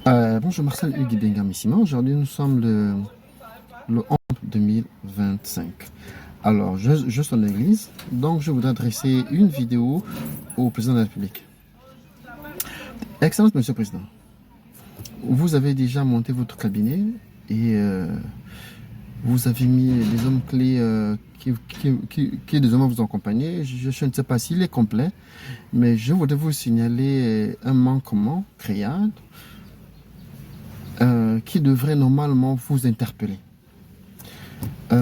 Bonjour Marcel Hugues Bengamissima. Aujourd'hui nous sommes le 11 2025. Alors je suis en église, donc je voudrais adresser une vidéo au président de la République. Excellence Monsieur le Président, vous avez déjà monté votre cabinet et vous avez mis des hommes clés qui désormais vous accompagner. Je ne sais pas s'il est complet, mais je voudrais vous signaler un manquement créable qui devrait normalement vous interpeller.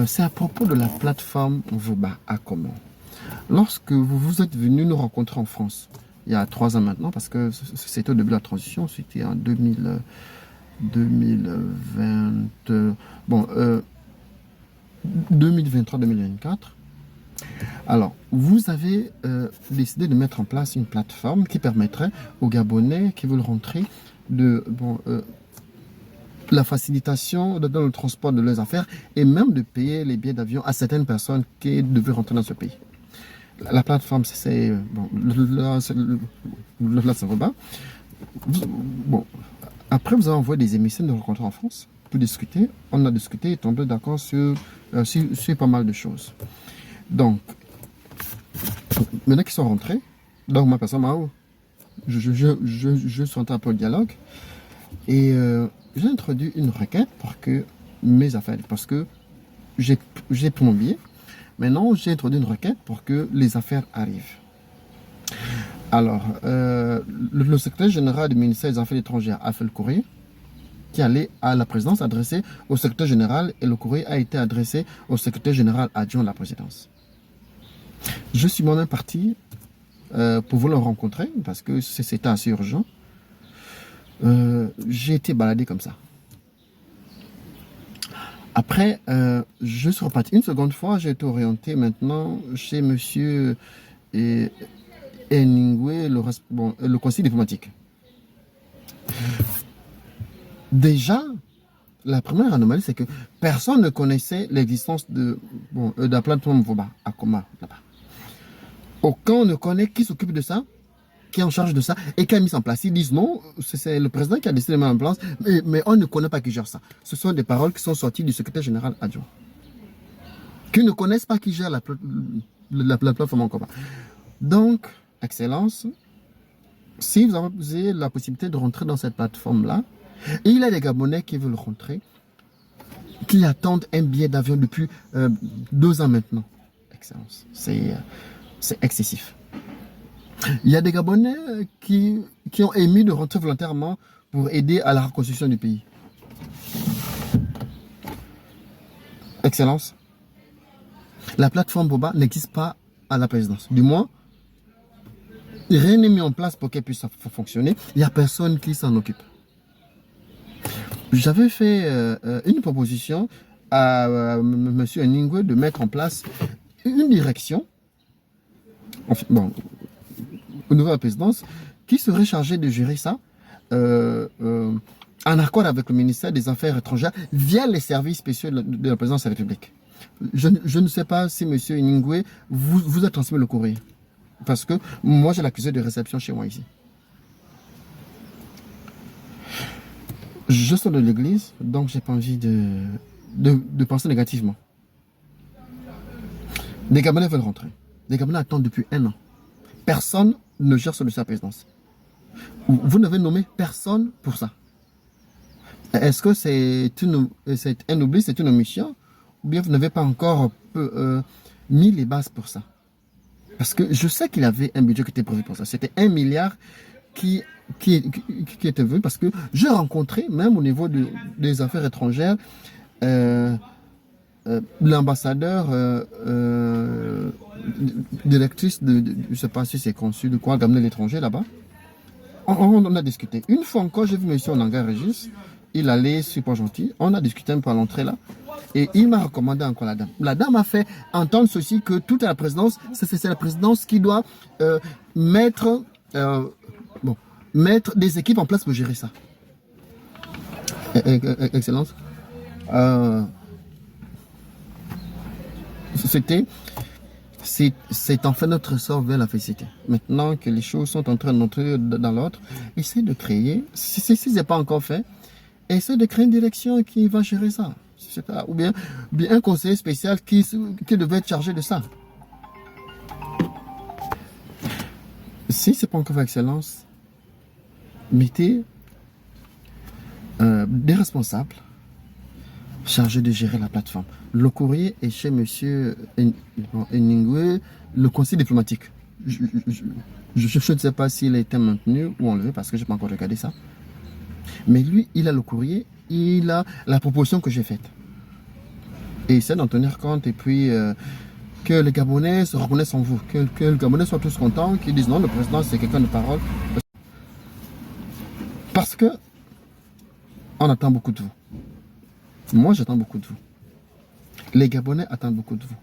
C'est à propos de la plateforme Voba à comment. Lorsque vous êtes venu nous rencontrer en France, il y a 3 ans maintenant, parce que c'était au début de la transition, c'était en 2020, bon, 2023-2024. Alors, vous avez décidé de mettre en place une plateforme qui permettrait aux Gabonais qui veulent rentrer de la facilitation dans le transport de leurs affaires et même de payer les billets d'avion à certaines personnes qui devaient rentrer dans ce pays. La plateforme, c'est bon, là, ça va. Bon, après, vous avez envoyé des émissaires de rencontrer en France pour discuter. On a discuté et tombé d'accord sur pas mal de choses. Donc, maintenant qu'ils sont rentrés, donc ma personne, je suis entré un peu au dialogue et j'ai introduit une requête pour que mes affaires, parce que j'ai pris mon billet. Maintenant, j'ai introduit une requête pour que les affaires arrivent. Alors, le secrétaire général du ministère des Affaires étrangères a fait le courrier qui allait à la présidence adressé au secrétaire général et le courrier a été adressé au secrétaire général adjoint de la présidence. Je suis moi-même parti pour vous le rencontrer parce que c'était assez urgent. J'ai été baladé comme ça. Après, je suis reparti une seconde fois, j'ai été orienté maintenant chez monsieur Hemingway, le conseil diplomatique. Déjà, la première anomalie, c'est que personne ne connaissait l'existence de la plateforme Voba à Koma, là-bas. Aucun ne connaît qui s'occupe de ça, qui est en charge de ça et qui a mis en place. Ils disent non, c'est le président qui a décidé de mettre en place, mais on ne connaît pas qui gère ça. Ce sont des paroles qui sont sorties du secrétaire général adjoint. Qui ne connaissent pas qui gère la plateforme en commun. Donc, Excellence, si vous avez la possibilité de rentrer dans cette plateforme-là, et il y a des Gabonais qui veulent rentrer, qui attendent un billet d'avion depuis 2 ans maintenant. Excellence, c'est excessif. Il y a des Gabonais qui ont émis de rentrer volontairement pour aider à la reconstruction du pays. Excellence, la plateforme Boba n'existe pas à la présidence. Du moins, rien n'est mis en place pour qu'elle puisse fonctionner. Il n'y a personne qui s'en occupe. J'avais fait une proposition à M. Hemingway de mettre en place une direction. Enfin, bon, au niveau de la présidence, qui serait chargé de gérer ça en accord avec le ministère des Affaires étrangères via les services spéciaux de la présidence de la République. Je ne sais pas si M. Hemingway vous a transmis le courrier. Parce que moi, j'ai l'accusé de réception chez moi ici. Je sors de l'église, donc j'ai pas envie de penser négativement. Des Gabonais veulent rentrer. Des Gabonais attendent depuis 1 an. Personne ne gère sur sa présidence. Vous n'avez nommé personne pour ça. Est-ce que c'est un oubli, c'est une omission? Ou bien vous n'avez pas encore mis les bases pour ça? Parce que je sais qu'il y avait un budget qui était prévu pour ça. C'était 1 milliard qui était venu parce que j'ai rencontré, même au niveau des affaires étrangères, l'ambassadeur, directrice je ne sais pas si c'est conçu de quoi, d'amener l'étranger là-bas. On a discuté. Une fois encore, j'ai vu M. Onanga Régis. Il allait super gentil. On a discuté un peu à l'entrée là. Et il m'a recommandé encore la dame. La dame a fait entendre ceci que toute la présidence, c'est la présidence qui doit mettre des équipes en place pour gérer ça. Excellence. c'est en fait notre sort vers la félicité. Maintenant que les choses sont en train d'entrer dans l'autre, essaie de créer, si ce n'est pas encore fait, essaie de créer une direction qui va gérer ça. Je sais pas, ou bien un conseiller spécial qui devait être chargé de ça. Si c'est pas encore fait excellence, mettez des responsables chargés de gérer la plateforme. Le courrier est chez monsieur Eningwe, le conseil diplomatique. Je ne sais pas s'il a été maintenu ou enlevé parce que je n'ai pas encore regardé ça. Mais lui, il a le courrier, il a la proposition que j'ai faite. Et essaie d'en tenir compte et puis que les Gabonais se reconnaissent en vous, que les Gabonais soient tous contents, qu'ils disent non, le président c'est quelqu'un de parole. Parce que on attend beaucoup de vous. Moi, j'attends beaucoup de vous. Les Gabonais attendent beaucoup de vous.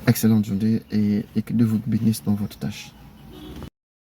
Excellente journée et que Dieu vous bénisse dans votre tâche.